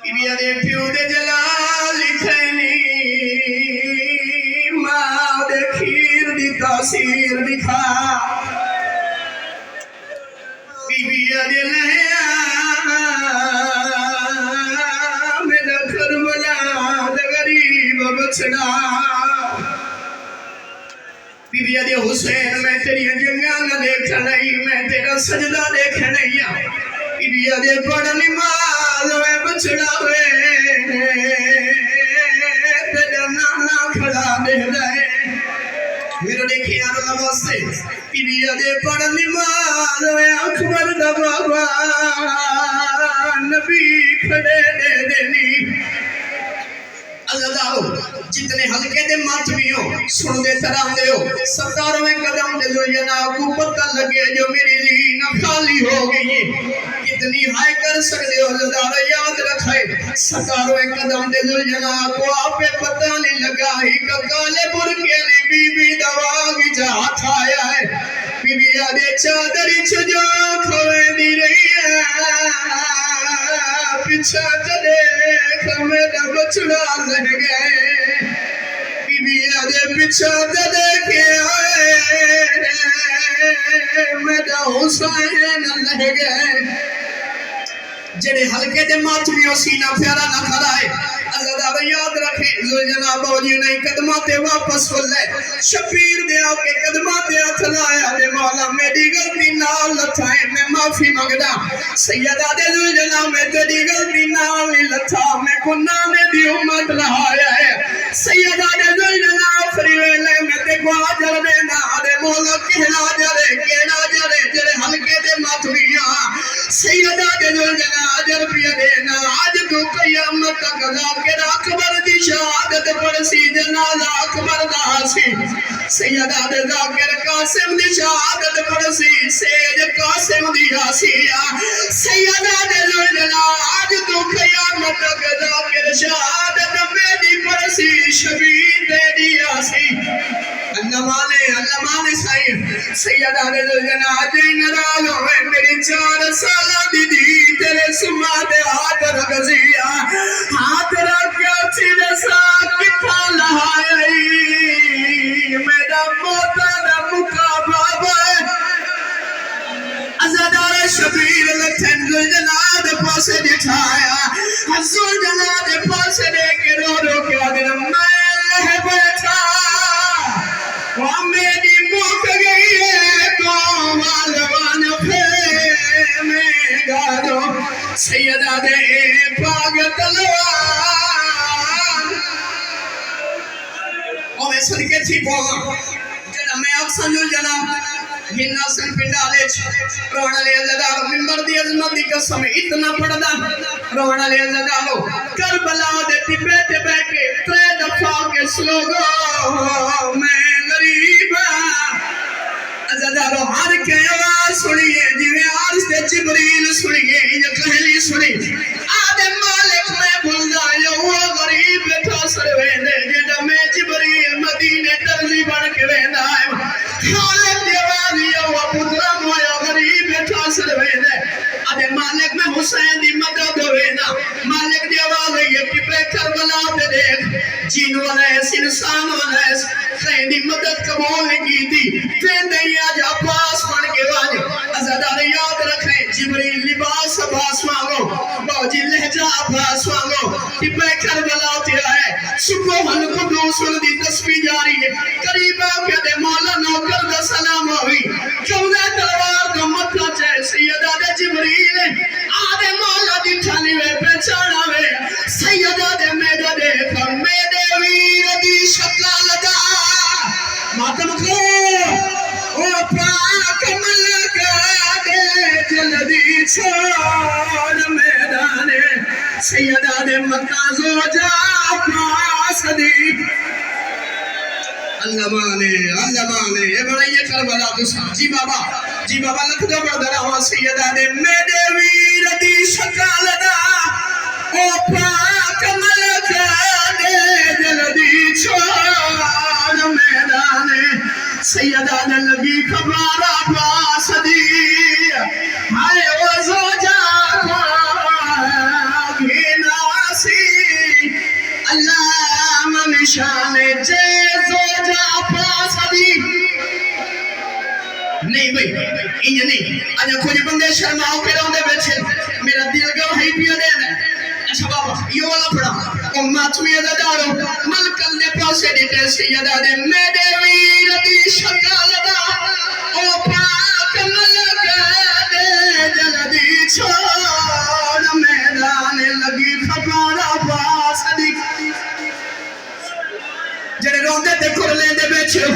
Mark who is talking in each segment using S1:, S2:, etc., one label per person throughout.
S1: بیبیاں دے پیو دے جلال لکھنی ماں دے کھیر دی تاثیر دکھا بیبیاں دے لہیا میرا کربلا دے غریب بچڑا بیبیاں دے حسین میں تیری جنگاں نہ دیکھ نہیں میں تیرا سجدہ دیکھ نہیں بیبیاں دے پڑھ نماز میں بچڑا ہوئے تیرا نانا کھڑا دے رہے میرے دیکھے اللہ واسطے بیبیاں دے پڑھ نماز میں اکبر دا بابا نبی کھڑے دے دینی اللہ دارو جتنے حلقے دے ماتمیوں سن دے ترام دے ہو ستارویں قدم دے جو جناب کو پتہ لگے جو میری دین خالی ہو گئی کتنی ہائے کر سکتے ہو اللہ دارو یاد رکھائے ستارویں قدم دے جو جناب کو آپ پتہ نہیں لگا ہی کہ کالے برکے لی بی بی دواغی جہاں آیا ہے بی بی آدھے چادری چھجو کھوے دی رہی ہے پیچھا چلے میرا بچڑا لگ گئے بیبی آدھے پیچھا چلے کے آئے میرا حسین لگ گئے جڑے حلقے دے ماتمیوں سینہ پیارا نہ کھرائے اللہ دارا یاد رکھے جناب باوجی نہیں قدماتے واپس کھل لے شبیر دے آکے قدماتے اتھلایا دے مولا میری غلطی نال لتھائے میں معافی مانگدا سیدہ دے جناب میں تیری غلطی نال لتھا میں گناہ دی امت رہایا ہے سیدہ دے جناب فریویلے میں تے کو آجر دینا دے مولا کہنا جرے جرے حلقے دے ماتمیاں سیدہ دے جناب آجر پیا دینا آج تو قیامت تک ذاکر اکبر دی شہادت پڑسی جنازہ اکبر دا سی سیدہ دے ذاکر قاسم دی شہادت پڑسی سید قاسم دی آسیہ سیدہ دے جناب آج تو قیامت تک ذاکر شہادت میری پڑسی شبیر دے دی آسی اللہ مانے سیدہ دے جناب جی نراز ہوئے میری 4 سالہ دی تیرے سما دے ہاتھ رکھ زیا ہاتھ رکھ کے سیدھے ساتھ کتھا لہائی میرا موتا دا مکا بابا ازادار شبیر لکھن جناد پاسے دکھایا حضور جناد پاسے دے کے رو کے آدھر میں لہ بیٹھا وہ میری موک گئی ہے تو والوان میں گادو سیدہ دے پاگ تلوار اور میں صدقے تھی پوگا جنہ میں اکسان جو جناب ہنہ سن پنڈالے روحان علیہ اللہ دارو ممبر دی عظمت دی قسم اتنا پڑھدا روحان علیہ اللہ دارو کربلا دیتی بیٹے بیٹے 3 دفعہ کے سلوگو میں غریب ازادارو ہر کے آواز سنیے جویں عرض دے جبریل سنیے یہ کہلی سنی آدھے مالک میں بھولدا یہ وہ غریب بیٹھا سر ویندے جیڑا میں جبریل مدینے درزی بن کے ویندا ہے خالق دی آواز یہ وہ پترا مویا غریب بیٹھا سر ویندے آدھے مالک میں حسین دی مدد وینا مالک دی آواز یہ کہ پہ کربلا دے دیکھ جین والا ہے انسان والا ہے خیر دی مدد قبول کی تھی پھر نہیں آج عباس بن کے واجہ ازادار یاد رکھیں جبریل لباس عباس مانگو باوجی لہجہ عباس مانگو کہ پہ کربلا ہوتی ہے صبح القدوس دی تسبیح جاری ہے قریب آکے دے مولا نوکر دا سلام ہوئی چودہ تلوار دا مطلع چاہے سیدہ دے جبریل آدھے مولا دی ٹھانی وے پہچانا وے سیدہ دے میدہ دیکھا میدے ویر دی شکل دا ماتم کو او پاک ملکہ دے جلدی چھوڑ میدانے سیدہ دے متازو جا پاس دی اللہ مانے یہ بڑا یہ کربلا تو سا جی بابا لکھ دو بردر آوہ سیدہ دے میدے ویر دی شکل دا او پاک ملکہ دے جلدی چھوڑ میدانے سیدہ دے لگی کبارا پاس دی ہائے وہ زوجہ کو گھینا نہیں بھائی یہ نہیں اجا کچھ بندے شرماؤ کے روندے بیٹھے میرا دل گواہی پیا دینا اچھا بابا یہ والا پڑھا او ماتمی ادارو ملکل دے پاسے دیتے سیدہ دے میرے ویر دی شکل دا او پاک ملک دے جلدی چھوڑ میدان لگی پھپارا پاس دی جڑے روندے تے کھرلے دے بیچے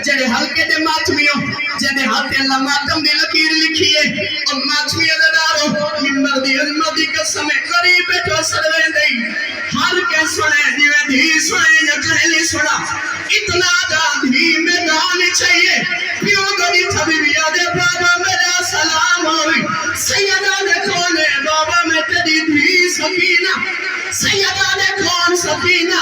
S1: جڑے ہلکے دے ماتمیوں جڑے ہاتھے اللہ ماتم دی لکیر لکھیے اور ماتمی ادارو ممبر دی عظمت دی قسم قریب بیٹھو سروے دئی ہر کے سنے دیوے دھی سنے یا کہلی سنا اتنا دا دھی میدان چاہیے پیو گری تھبی دے بابا میرا سلام ہوئی سیدہ دے کونے بابا میں تیری دھی سکینہ سیدہ دے کون سکینہ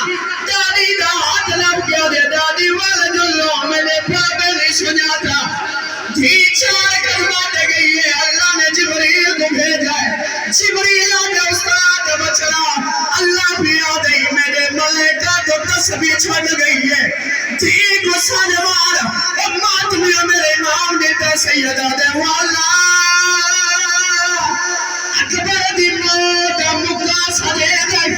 S1: دادی دا ہاتھ لب گیا دے دادی والدلو میرے بابے نے سناتا دھی چار قدمہ دے گئی ہے اللہ نے جبریل کو بھیجا ہے جبریل نے استاد بچڑا اللہ بھی آدھئی میرے ملکہ تو تسبیح چھڑ گئی ہے دھی کو سنوار اور ماتمیوں میرے امام دیتا سیدہ دے والا اکبر دی موت مکہ سدے گئی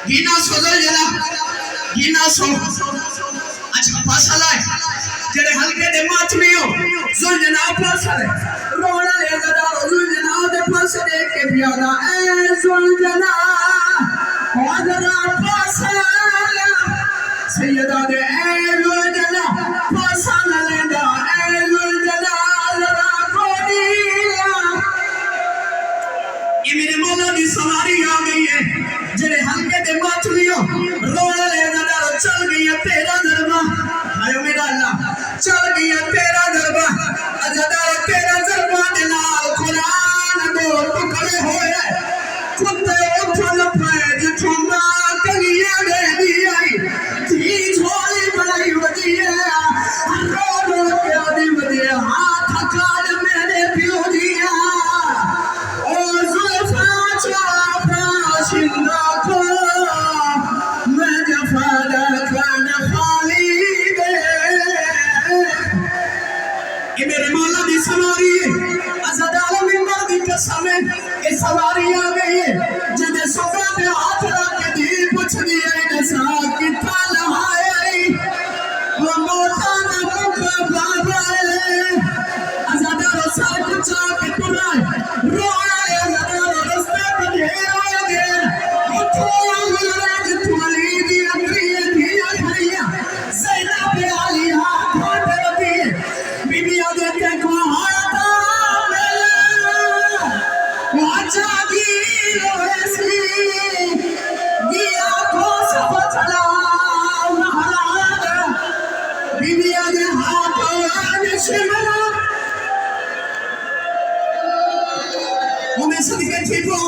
S1: گینا سو زلجلہ گینا سو اچھا پاسا لائے جڑے ہلکے دے ماتمیوں زلجلہ پاسا لائے رونا لے گدارو زلجلہ دے پاسا دے کے پیادا اے زلجلہ وادرہ پاسا لائے سیدہ دے اے زلجلہ پاسا لائے اے زلجلہ لرا کودیلا یہ میرے مولا دی سواری آگئی ہے جڑے ہلکے دے ماتمیوں رونا لے گدارو چل گئی ہے تیرا دربہ ہائیو میرا اللہ چل گئی ہے تیرا دربہ اجدارو تیرا دربہ دلال قرآن دو ٹکڑے ہوئے کتے اٹھل پہ جتھوں ماں کلیاں دے دی آئی تھی جھولی بڑائی ودی ہے رو رو کیا دی ودی ہے ہاتھ کاڑ میرے پیو دیا او زلفا چاپا شندہ کو میں جفادہ کان خالی دے یہ میرے مولا دی سواری ہے ازدال ممبر دی قسم ہے یہ سواری آگئی ہے جنہیں سکا دے ہاتھ راکے دی پچھ دیا نسا کتا لہائی وہ موتا نہ مکہ بابا ہے ازدال سار کچا کے پرائے رویا ہے ازدال رستے پر دھیر آگے اتھو آگے جتو علی دی اکریہ دیا کھڑیا زینہ پہ آلی ہاتھ ہوتے رہتی ہے بی بی آدھے تیکو ہاتا میلے واچا گیلو ایسی گیا کو سب چلا نہران بی بی آدھے ہاتھ شمنا ہمیں صدقے ٹھیکوں